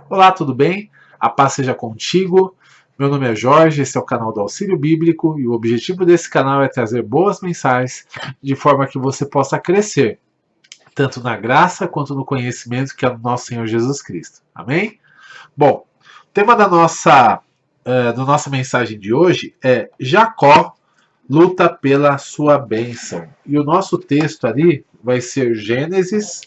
Olá, tudo bem? A paz seja contigo. Meu nome é Jorge, esse é o canal do Auxílio Bíblico e o objetivo desse canal é trazer boas mensagens de forma que você possa crescer, tanto na graça quanto no conhecimento que é o nosso Senhor Jesus Cristo. Amém? Bom, o tema da nossa mensagem de hoje é Jacó luta pela sua bênção. E o nosso texto ali vai ser Gênesis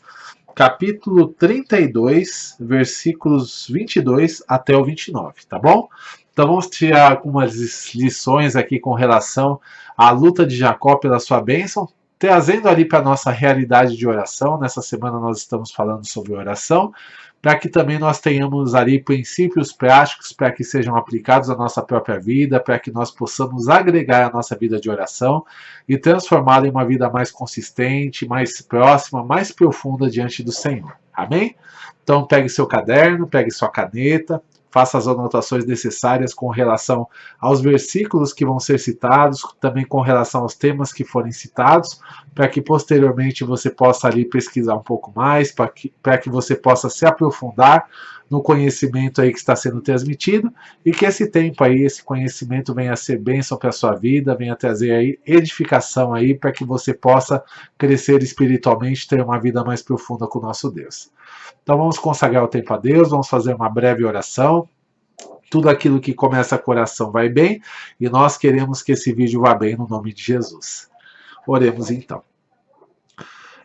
capítulo 32, versículos 22 até o 29, tá bom? Então vamos tirar algumas lições aqui com relação à luta de Jacó pela sua bênção, trazendo ali para a nossa realidade de oração. Nessa semana nós estamos falando sobre oração, para que também nós tenhamos ali princípios práticos para que sejam aplicados à nossa própria vida, para que nós possamos agregar a nossa vida de oração e transformá-la em uma vida mais consistente, mais próxima, mais profunda diante do Senhor. Amém? Então pegue seu caderno, pegue sua caneta, faça as anotações necessárias com relação aos versículos que vão ser citados, também com relação aos temas que forem citados, para que posteriormente você possa ali pesquisar um pouco mais, para que você possa se aprofundar no conhecimento aí que está sendo transmitido e que esse tempo aí, esse conhecimento venha a ser bênção para a sua vida, venha a trazer aí edificação aí para que você possa crescer espiritualmente, ter uma vida mais profunda com o nosso Deus. Então vamos consagrar o tempo a Deus, vamos fazer uma breve oração. Tudo aquilo que começa com oração vai bem e nós queremos que esse vídeo vá bem no nome de Jesus. Oremos então.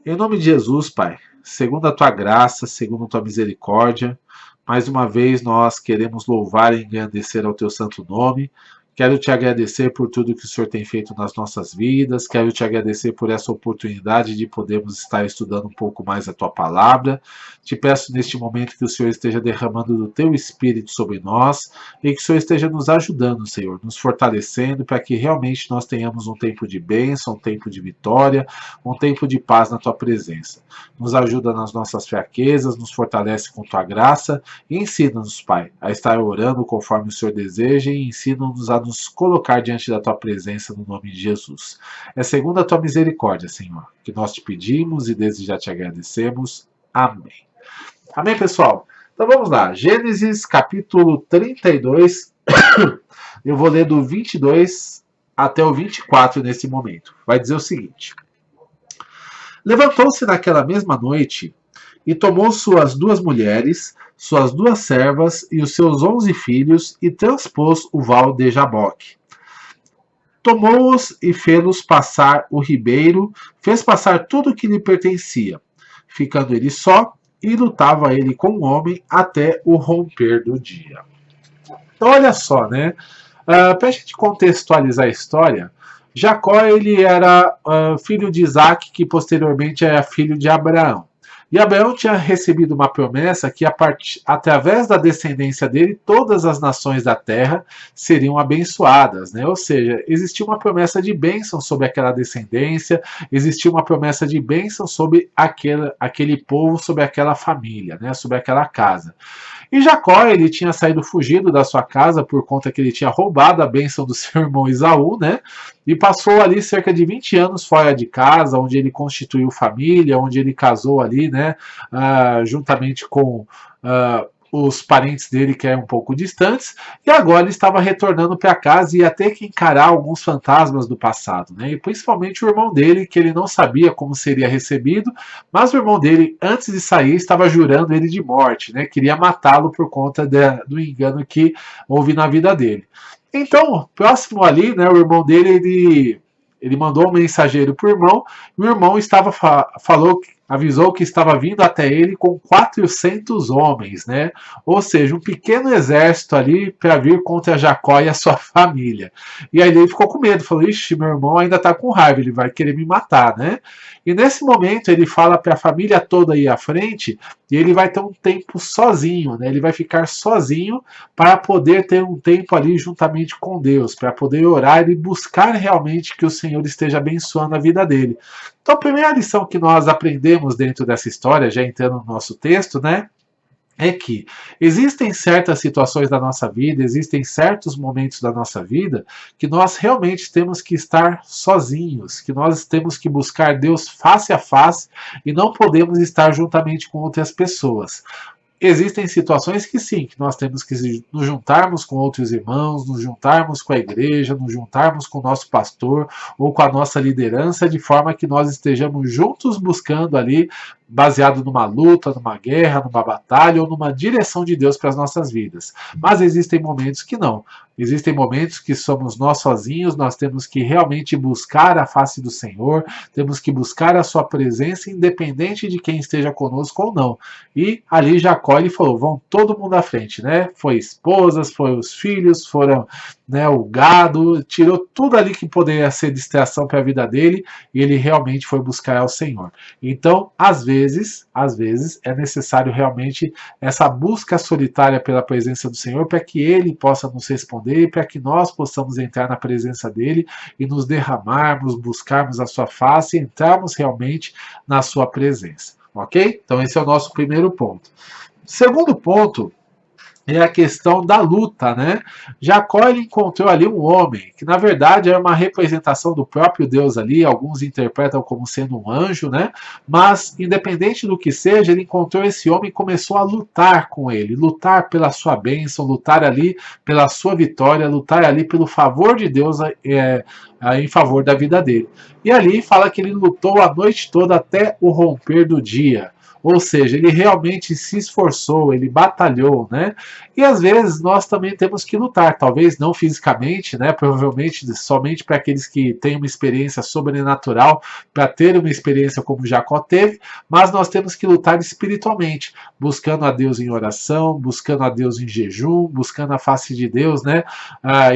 Em nome de Jesus, Pai, segundo a tua graça, segundo a tua misericórdia, mais uma vez nós queremos louvar e engrandecer ao teu santo nome. Quero te agradecer por tudo que o Senhor tem feito nas nossas vidas. Quero te agradecer por essa oportunidade de podermos estar estudando um pouco mais a tua palavra. Te peço neste momento que o Senhor esteja derramando do teu espírito sobre nós e que o Senhor esteja nos ajudando, Senhor, nos fortalecendo para que realmente nós tenhamos um tempo de bênção, um tempo de vitória, um tempo de paz na tua presença. Nos ajuda nas nossas fraquezas, nos fortalece com tua graça e ensina-nos, Pai, a estar orando conforme o Senhor deseja e ensina-nos a nos colocar diante da tua presença no nome de Jesus. É segundo a tua misericórdia, Senhor, que nós te pedimos e desde já te agradecemos. Amém. Amém, pessoal? Então vamos lá. Gênesis capítulo 32. Eu vou ler do 22 até o 24 nesse momento. Vai dizer o seguinte: Levantou-se naquela mesma noite e tomou suas 2 mulheres, suas 2 servas e os seus 11 filhos e transpôs o val de Jaboque. Tomou-os e fê-los passar o ribeiro, fez passar tudo o que lhe pertencia, ficando ele só, e lutava ele com o homem até o romper do dia. Então olha só, né? Para a gente contextualizar a história, Jacó ele era filho de Isaac, que posteriormente era filho de Abraão. E Abraão tinha recebido uma promessa que, através da descendência dele, todas as nações da terra seriam abençoadas, né? Ou seja, existia uma promessa de bênção sobre aquela descendência, existia uma promessa de bênção sobre aquele povo, sobre aquela família, né? Sobre aquela casa. E Jacó, ele tinha saído fugido da sua casa por conta que ele tinha roubado a bênção do seu irmão Esaú, né? E passou ali cerca de 20 anos fora de casa, onde ele constituiu família, onde ele casou ali, né? Juntamente com os parentes dele que eram um pouco distantes, e agora ele estava retornando para casa e ia ter que encarar alguns fantasmas do passado, né? E principalmente o irmão dele, que ele não sabia como seria recebido, mas o irmão dele, antes de sair, estava jurando ele de morte, né? Queria matá-lo por conta do engano que houve na vida dele. Então, próximo ali, né, o irmão dele, ele mandou um mensageiro para o irmão, e o irmão avisou que estava vindo até ele com 400 homens, né? Ou seja, um pequeno exército ali para vir contra Jacó e a sua família. E aí ele ficou com medo, falou: ixi, meu irmão ainda está com raiva, ele vai querer me matar, né? E nesse momento ele fala para a família toda ir à frente e ele vai ter um tempo sozinho, né? Ele vai ficar sozinho para poder ter um tempo ali juntamente com Deus, para poder orar e buscar realmente que o Senhor esteja abençoando a vida dele. Então, a primeira lição que nós aprendemos dentro dessa história, já entrando no nosso texto, né, é que existem certas situações da nossa vida, existem certos momentos da nossa vida que nós realmente temos que estar sozinhos, que nós temos que buscar Deus face a face e não podemos estar juntamente com outras pessoas. existem situações que sim, que nós temos que nos juntarmos com outros irmãos, nos juntarmos com a igreja, nos juntarmos com o nosso pastor ou com a nossa liderança, de forma que nós estejamos juntos buscando ali, baseado numa luta, numa guerra, numa batalha ou numa direção de Deus para as nossas vidas. Mas existem momentos que não. Existem momentos que somos nós sozinhos, nós temos que realmente buscar a face do Senhor, temos que buscar a sua presença, independente de quem esteja conosco ou não. E ali Jacó, ele falou, vão todo mundo à frente, né? Foi esposas, foi os filhos, foram, né, o gado, tirou tudo ali que poderia ser distração para a vida dele, e ele realmente foi buscar ao Senhor. Então, às vezes é necessário realmente essa busca solitária pela presença do Senhor, para que ele possa nos responder e para que nós possamos entrar na presença dele e nos derramarmos, buscarmos a sua face e entrarmos realmente na sua presença. Ok? Então esse é o nosso primeiro ponto. Segundo ponto é a questão da luta, né? Jacó, ele encontrou ali um homem, que na verdade é uma representação do próprio Deus ali, alguns interpretam como sendo um anjo, né? Mas, independente do que seja, ele encontrou esse homem e começou a lutar com ele, lutar pela sua bênção, lutar ali pela sua vitória, lutar ali pelo favor de Deus em favor da vida dele. E ali fala que ele lutou a noite toda até o romper do dia. Ou seja, ele realmente se esforçou, ele batalhou, né? E às vezes nós também temos que lutar, talvez não fisicamente, né? Provavelmente somente para aqueles que têm uma experiência sobrenatural, para ter uma experiência como Jacó teve, mas nós temos que lutar espiritualmente, buscando a Deus em oração, buscando a Deus em jejum, buscando a face de Deus, né?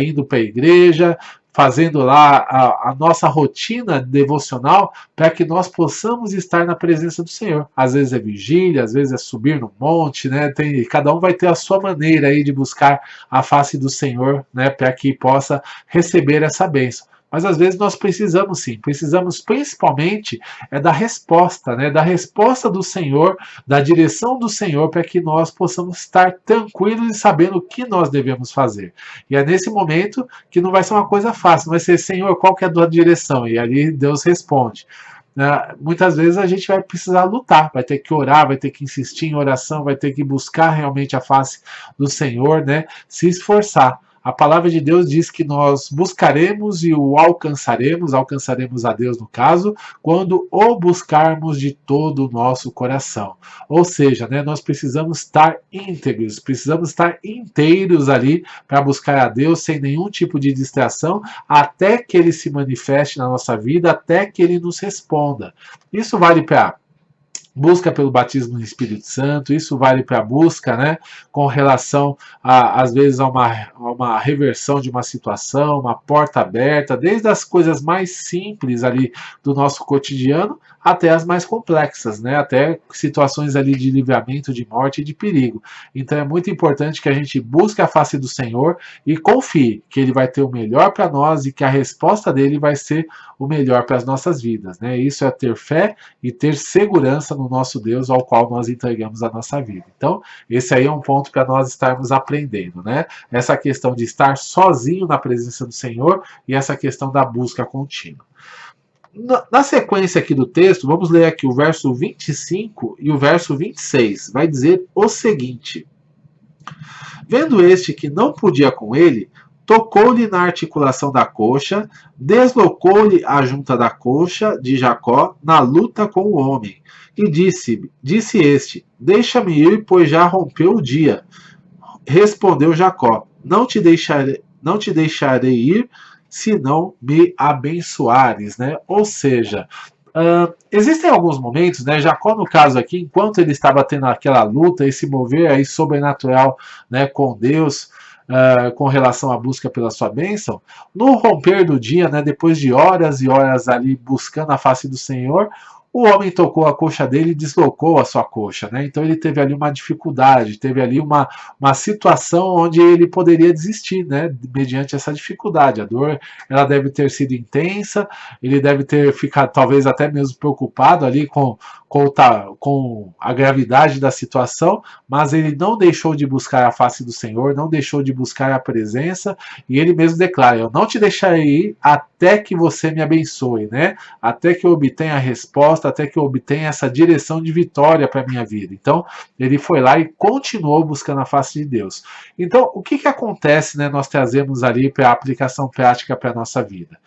Indo para a igreja, fazendo lá a nossa rotina devocional para que nós possamos estar na presença do Senhor. Às vezes é vigília, às vezes é subir no monte, né? Cada um vai ter a sua maneira aí de buscar a face do Senhor, né? Para que possa receber essa bênção. Mas às vezes nós precisamos sim, precisamos principalmente da resposta, né? Da resposta do Senhor, da direção do Senhor, para que nós possamos estar tranquilos e sabendo o que nós devemos fazer. E é nesse momento que não vai ser uma coisa fácil, vai ser, Senhor, qual que é a tua direção? E ali Deus responde. Muitas vezes a gente vai precisar lutar, vai ter que orar, vai ter que insistir em oração, vai ter que buscar realmente a face do Senhor, né? Se esforçar. A palavra de Deus diz que nós buscaremos e o alcançaremos a Deus no caso, quando o buscarmos de todo o nosso coração. Ou seja, né, nós precisamos estar íntegros, precisamos estar inteiros ali para buscar a Deus sem nenhum tipo de distração, até que Ele se manifeste na nossa vida, até que Ele nos responda. Isso vale para busca pelo batismo no Espírito Santo, isso vale para a busca, né, com relação às vezes a uma reversão de uma situação, uma porta aberta, desde as coisas mais simples ali do nosso cotidiano até as mais complexas, né, até situações ali de livramento, de morte e de perigo. Então é muito importante que a gente busque a face do Senhor e confie que Ele vai ter o melhor para nós e que a resposta dele vai ser o melhor para as nossas vidas, né? Isso é ter fé e ter segurança no nosso Deus ao qual nós entregamos a nossa vida. Então, esse aí é um ponto para nós estarmos aprendendo, né? Essa questão de estar sozinho na presença do Senhor e essa questão da busca contínua. Na sequência aqui do texto, vamos ler aqui o verso 25 e o verso 26. Vai dizer o seguinte: vendo este que não podia com ele, tocou-lhe na articulação da coxa, deslocou-lhe a junta da coxa de Jacó na luta com o homem. E disse este, deixa-me ir, pois já rompeu o dia. Respondeu Jacó, não te deixarei ir, se não me abençoares, né? Ou seja, existem alguns momentos, né? Jacó, no caso aqui, enquanto ele estava tendo aquela luta, esse mover aí sobrenatural, né, com Deus, com relação à busca pela sua bênção, no romper do dia, né, depois de horas e horas ali buscando a face do Senhor, o homem tocou a coxa dele e deslocou a sua coxa, né? Então ele teve ali uma dificuldade, teve ali uma situação onde ele poderia desistir, né? Mediante essa dificuldade. A dor, ela deve ter sido intensa, ele deve ter ficado talvez até mesmo preocupado ali com com a gravidade da situação, mas ele não deixou de buscar a face do Senhor, não deixou de buscar a presença, e ele mesmo declara: eu não te deixarei ir até que você me abençoe, né? Até que eu obtenha a resposta, até que eu obtenha essa direção de vitória para a minha vida. Então, ele foi lá e continuou buscando a face de Deus. Então, o que acontece, né? Nós trazemos ali para a aplicação prática para a nossa vida.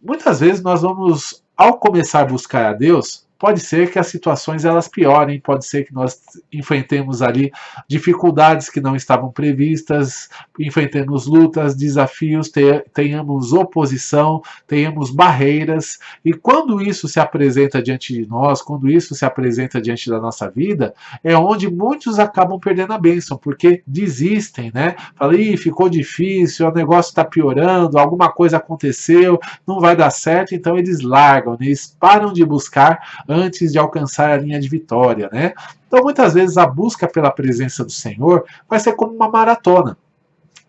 Muitas vezes nós vamos, ao começar a buscar a Deus, pode ser que as situações elas piorem, pode ser que nós enfrentemos ali dificuldades que não estavam previstas, enfrentemos lutas, desafios, tenhamos oposição, tenhamos barreiras, e quando isso se apresenta diante de nós, quando isso se apresenta diante da nossa vida, é onde muitos acabam perdendo a bênção, porque desistem, né? Fala: ih, ficou difícil, o negócio está piorando, alguma coisa aconteceu, não vai dar certo, então eles largam, né? Eles param de buscar antes de alcançar a linha de vitória, né? Então, muitas vezes, a busca pela presença do Senhor vai ser como uma maratona.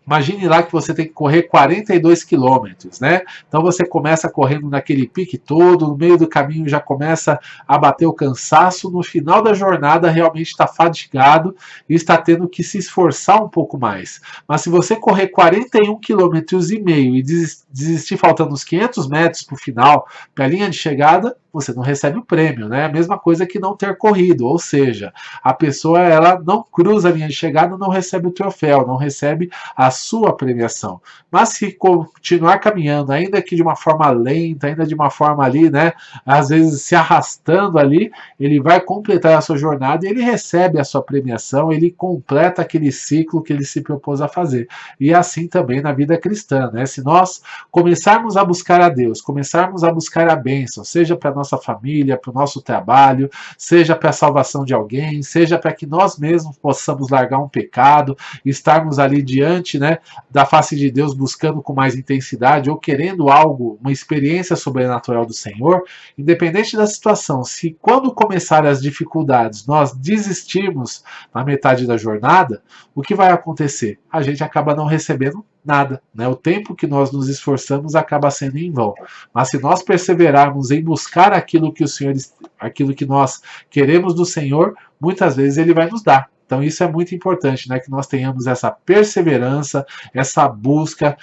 Imagine lá que você tem que correr 42 quilômetros, né? Então você começa correndo naquele pique todo, no meio do caminho já começa a bater o cansaço, no final da jornada realmente está fadigado e está tendo que se esforçar um pouco mais. Mas se você correr 41 quilômetros e meio e desistir faltando uns 500 metros para o final, para a linha de chegada, você não recebe o prêmio, né? A mesma coisa que não ter corrido, ou seja, a pessoa ela não cruza a linha de chegada, não recebe o troféu, não recebe a sua premiação. Mas se continuar caminhando, ainda que de uma forma lenta, ainda de uma forma ali, né, às vezes se arrastando ali, ele vai completar a sua jornada e ele recebe a sua premiação, ele completa aquele ciclo que ele se propôs a fazer. E é assim também na vida cristã, né? Se nós começarmos a buscar a Deus, começarmos a buscar a bênção, seja para nossa família, para o nosso trabalho, seja para a salvação de alguém, seja para que nós mesmos possamos largar um pecado, estarmos ali diante, né, da face de Deus buscando com mais intensidade ou querendo algo, uma experiência sobrenatural do Senhor, independente da situação, se quando começar as dificuldades nós desistirmos na metade da jornada, o que vai acontecer? A gente acaba não recebendo nada, né? O tempo que nós nos esforçamos acaba sendo em vão. Mas se nós perseverarmos em buscar aquilo que o Senhor, aquilo que nós queremos do Senhor, muitas vezes Ele vai nos dar. Então isso é muito importante, né? Que nós tenhamos essa perseverança, essa busca,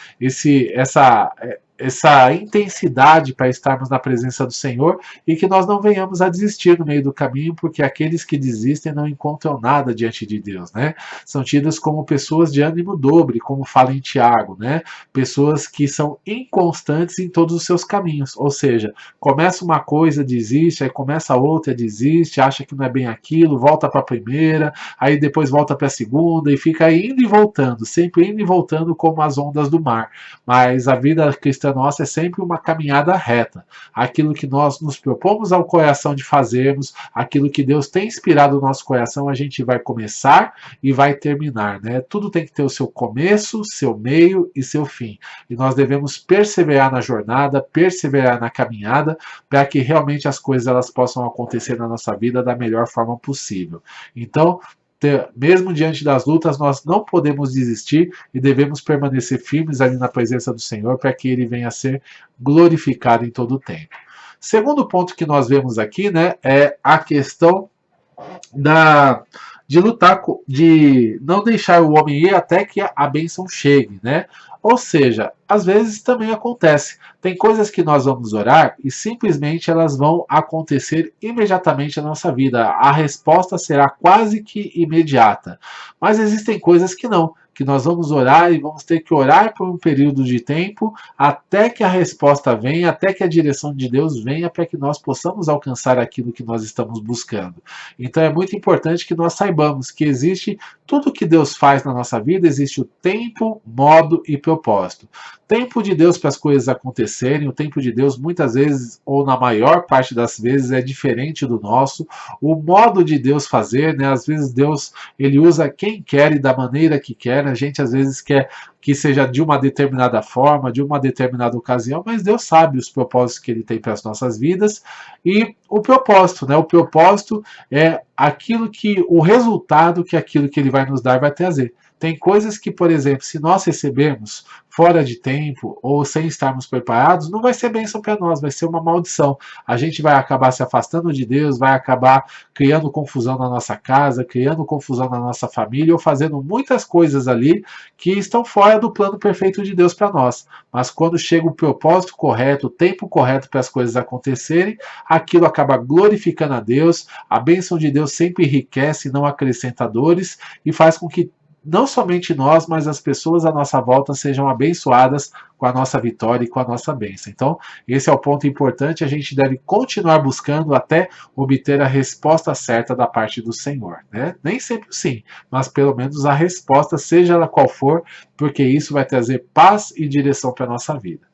essa intensidade para estarmos na presença do Senhor e que nós não venhamos a desistir no meio do caminho, porque aqueles que desistem não encontram nada diante de Deus, né? São tidas como pessoas de ânimo dobre, como fala em Tiago, né? Pessoas que são inconstantes em todos os seus caminhos, ou seja, começa uma coisa, desiste, aí começa outra, desiste, acha que não é bem aquilo, volta para a primeira, aí depois volta para a segunda e fica indo e voltando, sempre indo e voltando como as ondas do mar. Mas a vida cristã nossa é sempre uma caminhada reta. Aquilo que nós nos propomos ao coração de fazermos, aquilo que Deus tem inspirado o nosso coração, a gente vai começar e vai terminar, né? Tudo tem que ter o seu começo, seu meio e seu fim. E nós devemos perseverar na jornada, perseverar na caminhada, para que realmente as coisas elas possam acontecer na nossa vida da melhor forma possível. Então, mesmo diante das lutas, nós não podemos desistir e devemos permanecer firmes ali na presença do Senhor para que Ele venha a ser glorificado em todo o tempo. Segundo ponto que nós vemos aqui, né, é a questão de lutar, de não deixar o homem ir até que a bênção chegue, né? Ou seja, às vezes também acontece. Tem coisas que nós vamos orar e simplesmente elas vão acontecer imediatamente na nossa vida. A resposta será quase que imediata. Mas existem coisas que não, que nós vamos orar e vamos ter que orar por um período de tempo até que a resposta venha, até que a direção de Deus venha para que nós possamos alcançar aquilo que nós estamos buscando. Então é muito importante que nós saibamos que existe tudo que Deus faz na nossa vida, existe o tempo, modo e propósito. Tempo de Deus para as coisas acontecerem, o tempo de Deus muitas vezes, ou na maior parte das vezes, é diferente do nosso. O modo de Deus fazer, né? Às vezes Deus ele usa quem quer e da maneira que quer. A gente às vezes quer que seja de uma determinada forma, de uma determinada ocasião, mas Deus sabe os propósitos que Ele tem para as nossas vidas e o propósito, né? O propósito é aquilo que, o resultado que aquilo que Ele vai nos dar vai trazer. Tem coisas que, por exemplo, se nós recebermos fora de tempo ou sem estarmos preparados, não vai ser bênção para nós, vai ser uma maldição. A gente vai acabar se afastando de Deus, vai acabar criando confusão na nossa casa, criando confusão na nossa família ou fazendo muitas coisas ali que estão fora do plano perfeito de Deus para nós. Mas quando chega o propósito correto, o tempo correto para as coisas acontecerem, aquilo acaba glorificando a Deus, a bênção de Deus sempre enriquece, não acrescenta dores, e faz com que não somente nós, mas as pessoas à nossa volta sejam abençoadas com a nossa vitória e com a nossa bênção. Então, esse é o ponto importante, a gente deve continuar buscando até obter a resposta certa da parte do Senhor, né? Nem sempre sim, mas pelo menos a resposta, seja ela qual for, porque isso vai trazer paz e direção para a nossa vida.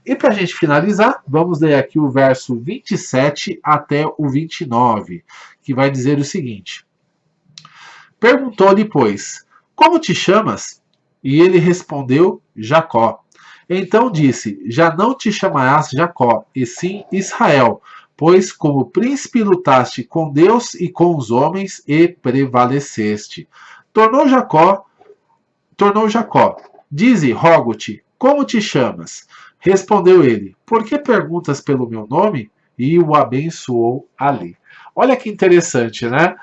E para a gente finalizar, vamos ler aqui o verso 27 até o 29, que vai dizer o seguinte: Perguntou-lhe, pois, como te chamas? E ele respondeu, Jacó. Então disse, já não te chamarás Jacó, e sim Israel, pois como príncipe lutaste com Deus e com os homens e prevaleceste. Tornou Jacó, dize, rogo-te, como te chamas? Respondeu ele, por que perguntas pelo meu nome? E o abençoou ali. Olha que interessante, né?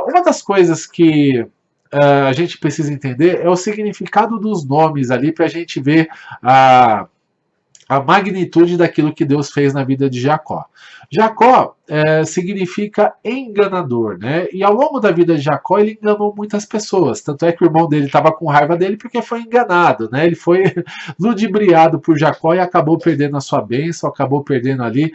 Uma das coisas que a gente precisa entender é o significado dos nomes ali para a gente ver a magnitude daquilo que Deus fez na vida de Jacó. Jacó significa enganador, né? E ao longo da vida de Jacó ele enganou muitas pessoas. Tanto é que o irmão dele estava com raiva dele porque foi enganado, né? Ele foi ludibriado por Jacó e acabou perdendo a sua bênção, acabou perdendo ali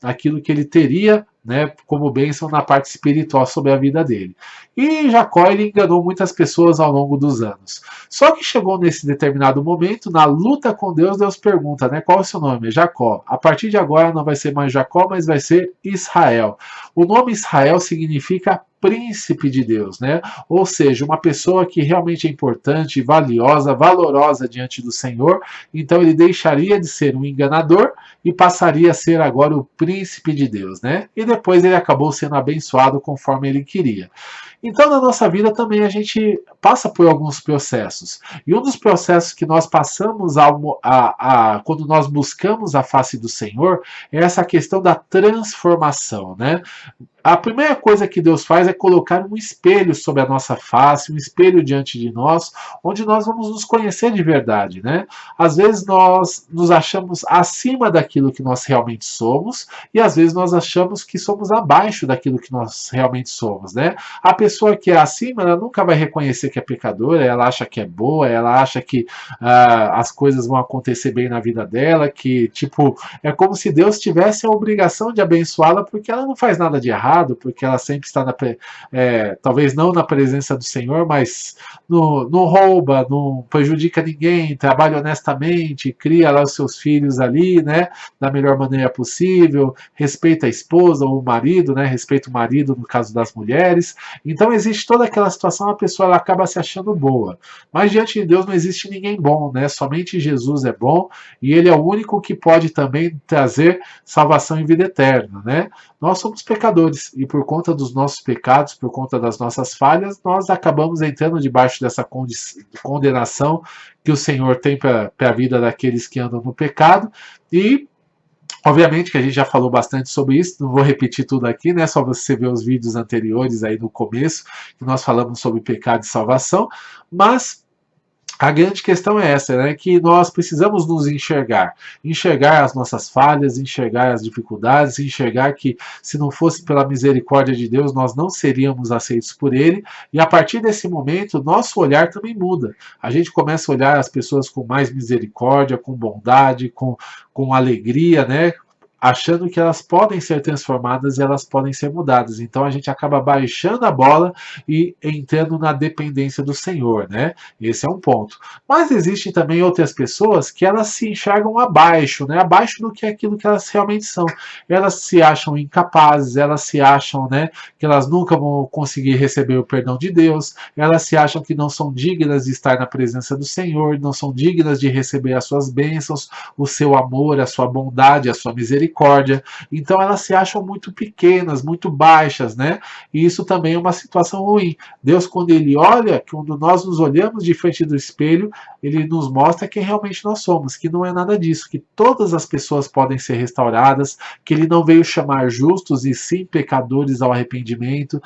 aquilo que ele teria, né, como bênção na parte espiritual sobre a vida dele. E Jacó ele enganou muitas pessoas ao longo dos anos. Só que chegou nesse determinado momento, na luta com Deus, Deus pergunta, né, qual é o seu nome? Jacó. A partir de agora não vai ser mais Jacó, mas vai ser Israel. O nome Israel significa príncipe de Deus, né? Ou seja, uma pessoa que realmente é importante, valiosa, valorosa diante do Senhor. Então ele deixaria de ser um enganador e passaria a ser agora o príncipe de Deus, né? E depois ele acabou sendo abençoado conforme ele queria. Então, na nossa vida também a gente passa por alguns processos. E um dos processos que nós passamos quando nós buscamos a face do Senhor é essa questão da transformação, né? A primeira coisa que Deus faz é colocar um espelho sobre a nossa face, um espelho diante de nós, onde nós vamos nos conhecer de verdade, né? Às vezes nós nos achamos acima daquilo que nós realmente somos, e às vezes nós achamos que somos abaixo daquilo que nós realmente somos, né? A pessoa que é acima, ela nunca vai reconhecer que é pecadora, ela acha que é boa, ela acha que as coisas vão acontecer bem na vida dela, que, tipo, é como se Deus tivesse a obrigação de abençoá-la porque ela não faz nada de errado, porque ela sempre está talvez não na presença do Senhor, mas não rouba, não prejudica ninguém, trabalha honestamente, cria lá os seus filhos ali, né, da melhor maneira possível, respeita a esposa ou o marido, né, respeita o marido no caso das mulheres. Então existe toda aquela situação, a pessoa ela acaba se achando boa, mas diante de Deus não existe ninguém bom, né, somente Jesus é bom e ele é o único que pode também trazer salvação e vida eterna, né. Nós somos pecadores e por conta dos nossos pecados, por conta das nossas falhas, nós acabamos entrando debaixo dessa condenação que o Senhor tem para a vida daqueles que andam no pecado. E obviamente que a gente já falou bastante sobre isso, não vou repetir tudo aqui, né? Só você ver os vídeos anteriores aí no começo, que nós falamos sobre pecado e salvação, mas a grande questão é essa, né? Que nós precisamos nos enxergar as nossas falhas, enxergar as dificuldades, enxergar que se não fosse pela misericórdia de Deus, nós não seríamos aceitos por Ele, e a partir desse momento, nosso olhar também muda. A gente começa a olhar as pessoas com mais misericórdia, com bondade, com alegria, né? Achando que elas podem ser transformadas e elas podem ser mudadas. Então a gente acaba baixando a bola e entrando na dependência do Senhor, né? Esse é um ponto. Mas existem também outras pessoas que elas se enxergam abaixo, né? Abaixo do que aquilo que elas realmente são. Elas se acham incapazes, elas se acham, né, que elas nunca vão conseguir receber o perdão de Deus, elas se acham que não são dignas de estar na presença do Senhor, não são dignas de receber as suas bênçãos, o seu amor, a sua bondade, a sua misericórdia. misericórdia. Então elas se acham muito pequenas, muito baixas, né? E isso também é uma situação ruim. Deus, quando ele olha, quando nós nos olhamos de frente do espelho, ele nos mostra quem realmente nós somos, que não é nada disso, que todas as pessoas podem ser restauradas, que ele não veio chamar justos e sim pecadores ao arrependimento,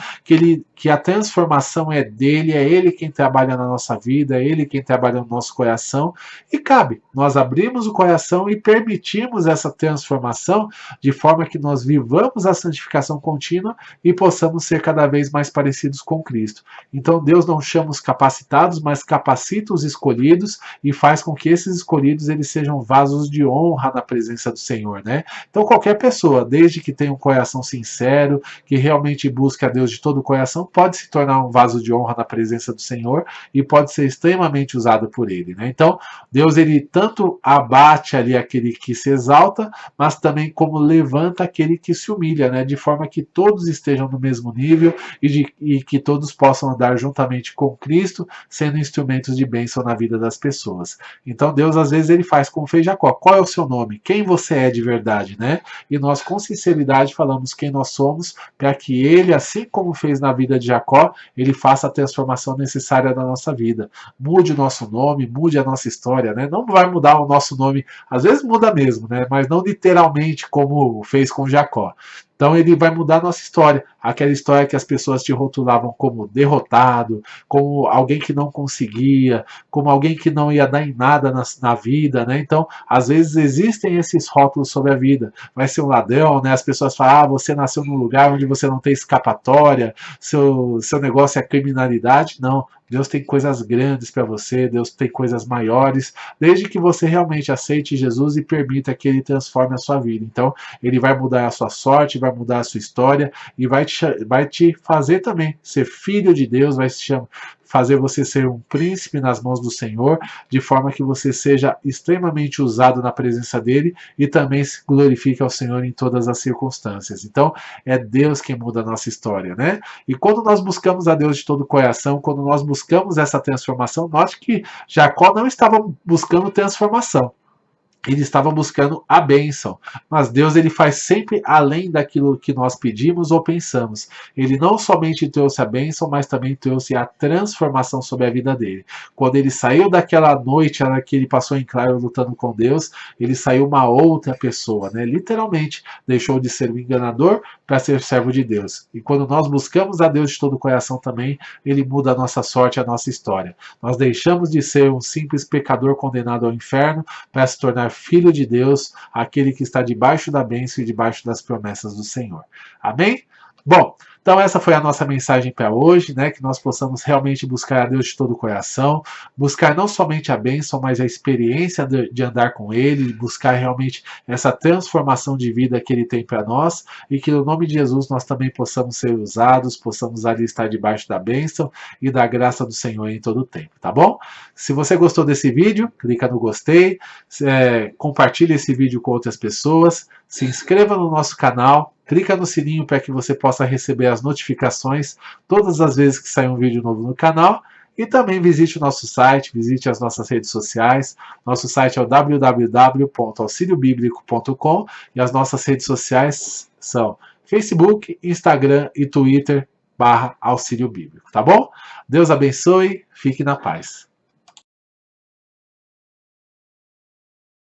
que a transformação é dele, é ele quem trabalha na nossa vida, é ele quem trabalha no nosso coração, e cabe nós abrimos o coração e permitirmos essa transformação de forma que nós vivamos a santificação contínua e possamos ser cada vez mais parecidos com Cristo. Então Deus não chama os capacitados, mas capacita os escolhidos e faz com que esses escolhidos eles sejam vasos de honra na presença do Senhor, né? Então qualquer pessoa, desde que tenha um coração sincero, que realmente busque a Deus de todo o coração, pode se tornar um vaso de honra na presença do Senhor e pode ser extremamente usado por ele, né? Então Deus ele tanto abate ali aquele que se exalta, mas também como levanta aquele que se humilha, né? De forma que todos estejam no mesmo nível e que todos possam andar juntamente com Cristo, sendo instrumentos de bênção na vida das pessoas. Então Deus às vezes ele faz como fez Jacó. Qual é o seu nome? Quem você é de verdade, né? E nós com sinceridade falamos quem nós somos, para que ele, assim como fez na vida de Jacó, ele faça a transformação necessária da nossa vida. Mude o nosso nome, mude a nossa história, né? Não vai mudar o nosso nome, às vezes muda mesmo, né? Mas não literalmente como fez com Jacó. Então ele vai mudar a nossa história, aquela história que as pessoas te rotulavam como derrotado, como alguém que não conseguia, como alguém que não ia dar em nada na vida, né? Então, às vezes existem esses rótulos sobre a vida. Vai ser um ladrão, né? As pessoas falam, você nasceu num lugar onde você não tem escapatória, seu negócio é criminalidade. Não, Deus tem coisas grandes para você, Deus tem coisas maiores, desde que você realmente aceite Jesus e permita que ele transforme a sua vida. Então, ele vai mudar a sua sorte, vai mudar a sua história e vai te fazer também ser filho de Deus, vai fazer você ser um príncipe nas mãos do Senhor, de forma que você seja extremamente usado na presença dele e também se glorifique ao Senhor em todas as circunstâncias. Então, é Deus quem muda a nossa história, né? E quando nós buscamos a Deus de todo o coração, quando nós buscamos essa transformação, note que Jacó não estava buscando transformação. Ele estava buscando a bênção, mas Deus ele faz sempre além daquilo que nós pedimos ou pensamos. Ele não somente trouxe a bênção, mas também trouxe a transformação sobre a vida dele. Quando ele saiu daquela noite que ele passou em claro lutando com Deus, ele saiu uma outra pessoa, né? Literalmente deixou de ser um enganador para ser servo de Deus. E quando nós buscamos a Deus de todo o coração também, ele muda a nossa sorte, a nossa história. Nós deixamos de ser um simples pecador condenado ao inferno para se tornar filho de Deus, aquele que está debaixo da bênção e debaixo das promessas do Senhor. Amém? Bom, então essa foi a nossa mensagem para hoje, né? Que nós possamos realmente buscar a Deus de todo o coração, buscar não somente a bênção, mas a experiência de andar com Ele, buscar realmente essa transformação de vida que Ele tem para nós e que no nome de Jesus nós também possamos ser usados, possamos ali estar debaixo da bênção e da graça do Senhor em todo o tempo, tá bom? Se você gostou desse vídeo, clica no gostei, compartilhe esse vídeo com outras pessoas, se inscreva no nosso canal, clica no sininho para que você possa receber as notificações todas as vezes que sair um vídeo novo no canal. E também visite o nosso site, visite as nossas redes sociais. Nosso site é o www.auxiliobiblico.com e as nossas redes sociais são Facebook, Instagram e Twitter /Auxílio Bíblico, tá bom? Deus abençoe, fique na paz.